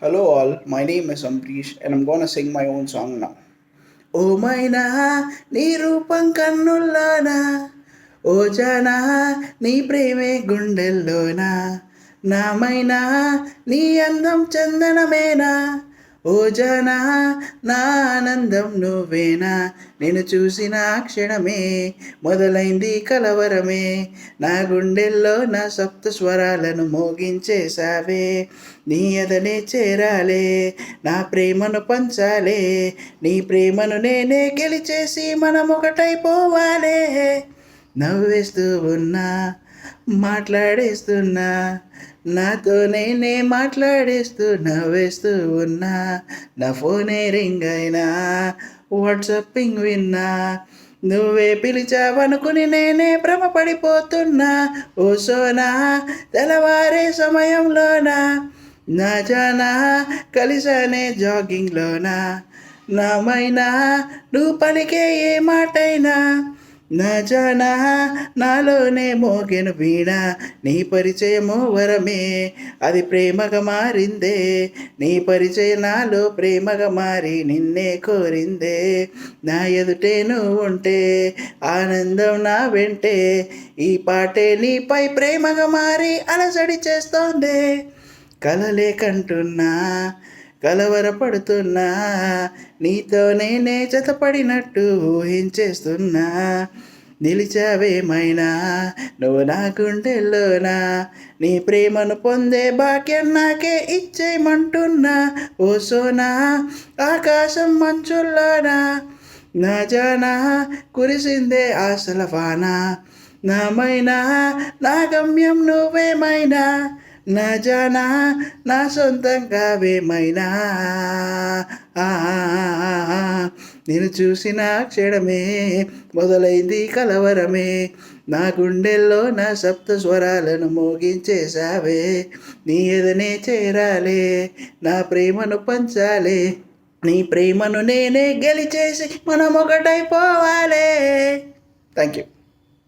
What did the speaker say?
Hello all, my name is Ambrish and I'm gonna sing my own song now. ఓ మైనా నీ రూపం కన్నుల్లోనా ఓ జానా నీ ప్రేమే గుండెల్లోనా నామైనా నీ అందం చందనమేనా ఓ జానా నా ఆనందం నువ్వేనా నేను చూసిన క్షణమే మొదలైంది కలవరమే నా గుండెల్లో నా సప్త స్వరాలను మోగించేశావే నీ ఎదనే చేరాలే నా ప్రేమను పంచాలే నీ ప్రేమను నేనే గెలిచేసి మనం ఒకటైపోవాలే నవ్వేస్తూ ఉన్నా మాట్లాడేస్తున్నా నాతో నేనే మాట్లాడేస్తూ నవ్వేస్తూ ఉన్నా నా ఫోనే రింగ్ అయినా వాట్సప్పింగ్ విన్నా నువ్వే పిలిచావనుకుని నేనే భ్రమపడిపోతున్నా ఓ సోనా తెల్లవారే సమయంలోనా నా జానా కలిసానే జాగింగ్లోనా నామైనా నువ్వు పలికే ఏ మాటైనా నా జానా నాలోనే మోగెను వీణ నీ పరిచయము వరమే అది ప్రేమగా మారిందే నీ పరిచయం నాలో ప్రేమగా మారి నిన్నే కోరిందే నా ఎదుటే నువ్వు ఉంటే ఆనందం నా వెంటే ఈ పాటే నీపై ప్రేమగా మారి అలసడి చేస్తోంది కలలే కంటున్నా కలవరపడుతున్నా నీతో నేనే జతపడినట్టు ఊహించేస్తున్నా నిలిచావేమైనా నువ్వు నా గుండెల్లోనా నీ ప్రేమను పొందే భాగ్యం నాకే ఇచ్చేయమంటున్నా ఓ సోనా ఆకాశం మంచుల్లోనా నా జానా కురిసిందే ఆశల వాన నామైనా నా గమ్యం నువ్వేమైనా నా జానా నా సొంతం కావేమైనా నేను చూసిన క్షణమే మొదలైంది కలవరమే నా గుండెల్లో నా సప్త స్వరాలను మోగించేశావే నీ ఎదనే చేరాలే నా ప్రేమను పంచాలే నీ ప్రేమను నేనే గెలిచేసి మనం ఒకటైపోవాలే థ్యాంక్ యూ